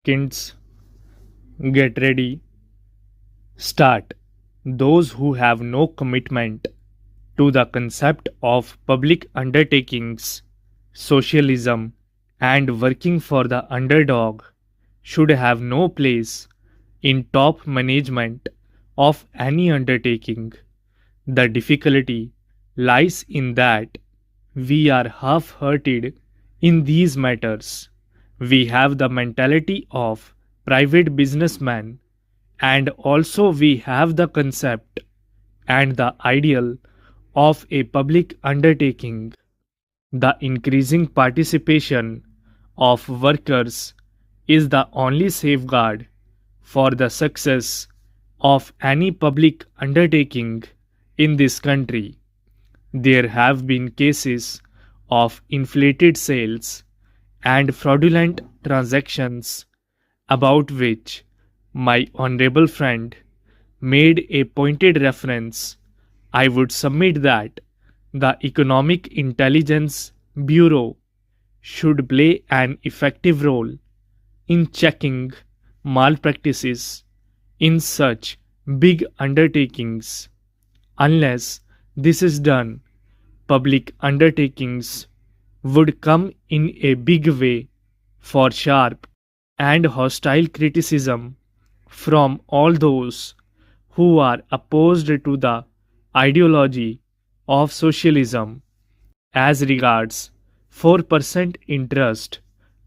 Kids, get ready. Start. Those who have no commitment to the concept of public undertakings, socialism, and working for the underdog should have no place in top management of any undertaking. The difficulty lies in that we are half hearted in these matters. We have the mentality of private businessmen, and also we have the concept and the ideal of a public undertaking. The increasing participation of workers is the only safeguard for the success of any public undertaking in this country. There have been cases of inflated sales and fraudulent transactions about which my honorable friend made a pointed reference. I would submit that the Economic Intelligence Bureau should play an effective role in checking malpractices in such big undertakings. Unless this is done, public undertakings would come in a big way for sharp and hostile criticism from all those who are opposed to the ideology of socialism. As regards 4% interest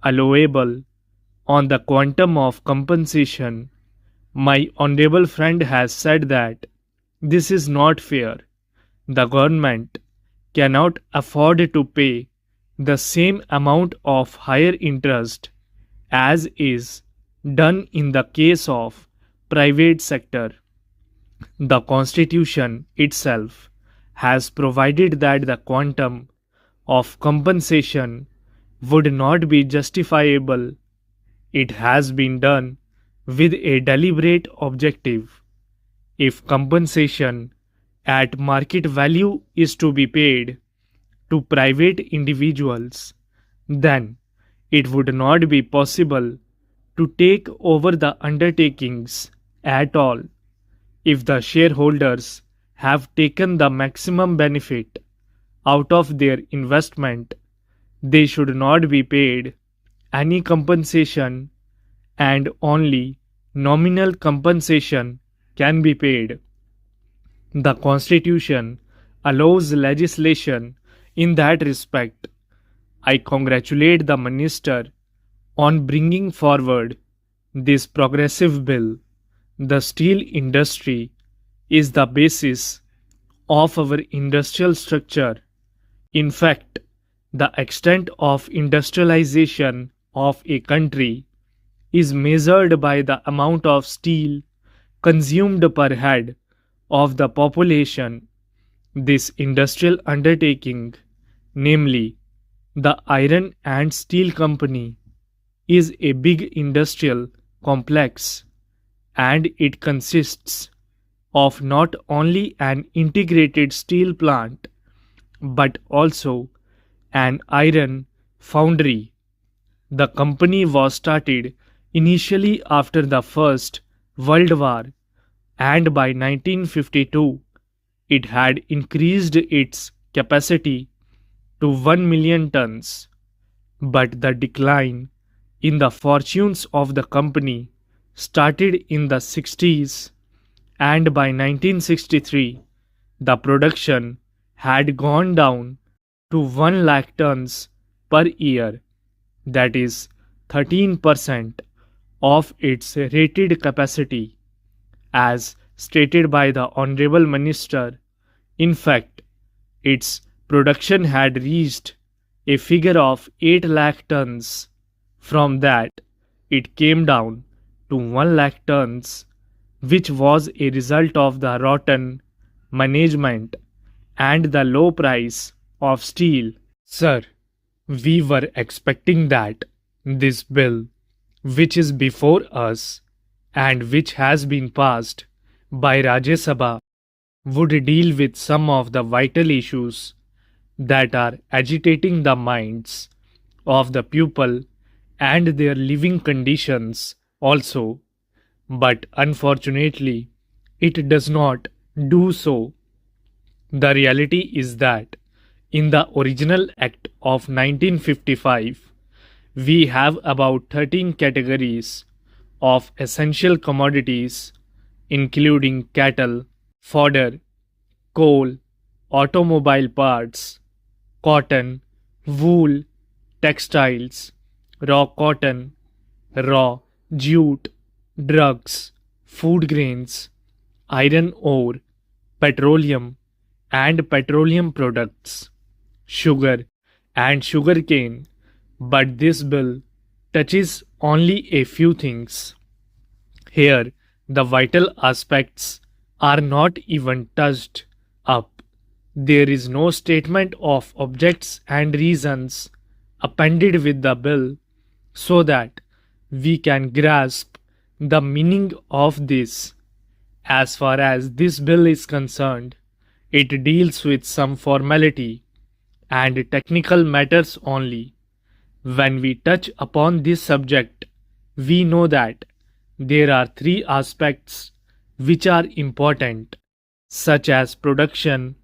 allowable on the quantum of compensation, my honorable friend has said that this is not fair. The government cannot afford to pay the same amount of higher interest as is done in the case of private sector. The constitution itself has provided that the quantum of compensation would not be justifiable. It has been done with a deliberate objective. If compensation at market value is to be paid to private individuals, then it would not be possible to take over the undertakings at all. If the shareholders have taken the maximum benefit out of their investment, they should not be paid any compensation, and only nominal compensation can be paid. The Constitution allows legislation in that respect. I congratulate the Minister on bringing forward this progressive bill. The steel industry is the basis of our industrial structure. In fact, the extent of industrialization of a country is measured by the amount of steel consumed per head of the population. This industrial undertaking, namely the Iron and Steel Company, is a big industrial complex, and it consists of not only an integrated steel plant but also an iron foundry. The company was started initially after the First World War, and by 1952 it had increased its capacity to 1 million tons. But the decline in the fortunes of the company started in the 60s, and by 1963 the production had gone down to 1 lakh tons per year, that is 13% of its rated capacity, as stated by the Honorable Minister. In fact, its production had reached a figure of 8 lakh tons. From that, it came down to 1 lakh tons, which was a result of the rotten management and the low price of steel. Sir, we were expecting that this bill, which is before us and which has been passed by Rajya Sabha, would deal with some of the vital issues that are agitating the minds of the people and their living conditions also. But unfortunately, it does not do so. The reality is that in the original Act of 1955, we have about 13 categories of essential commodities, including cattle, fodder, coal, automobile parts, cotton, wool, textiles, raw cotton, raw jute, drugs, food grains, iron ore, petroleum and petroleum products, sugar and sugarcane. But this bill touches only a few things. Here, the vital aspects are not even touched up. There is no statement of objects and reasons appended with the bill so that we can grasp the meaning of this. As far as this bill is concerned, it deals with some formality and technical matters only. When we touch upon this subject, we know that there are three aspects which are important, such as production,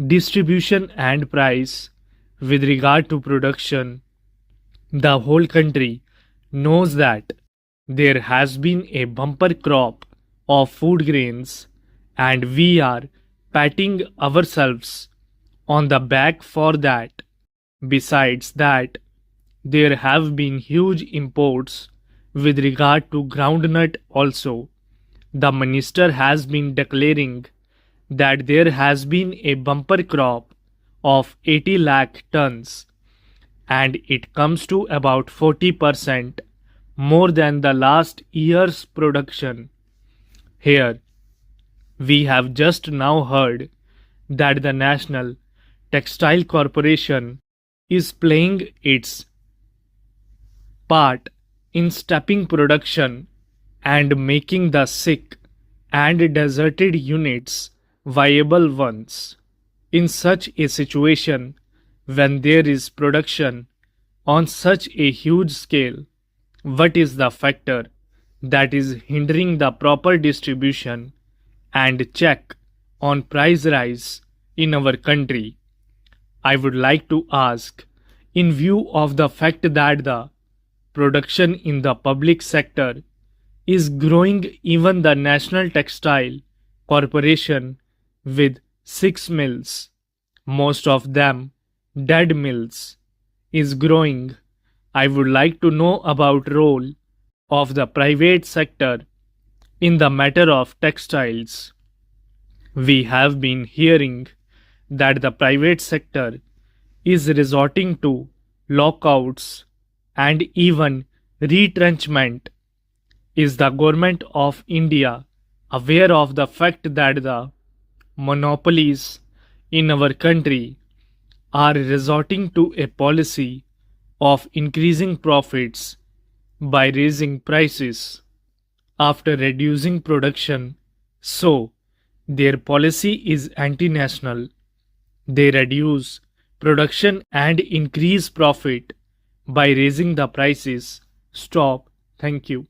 distribution, and price. With regard to production, the whole country knows that there has been a bumper crop of food grains, and we are patting ourselves on the back for that. Besides that, there have been huge imports with regard to groundnut also. The minister has been declaring that there has been a bumper crop of 80 lakh tons, and it comes to about 40% more than the last year's production. Here, we have just now heard that the National Textile Corporation is playing its part in stepping production and making the sick and deserted units viable ones. In such a situation, when there is production on such a huge scale, what is the factor that is hindering the proper distribution and check on price rise in our country? I would like to ask, in view of the fact that the production in the public sector is growing, even the National Textile Corporation with 6 mills, most of them dead mills, is growing. I would like to know about role of the private sector in the matter of textiles. We have been hearing that the private sector is resorting to lockouts and even retrenchment. Is the government of India aware of the fact that the monopolies in our country are resorting to a policy of increasing profits by raising prices after reducing production? So, their policy is anti national. They reduce production and increase profit by raising the prices. Stop. Thank you.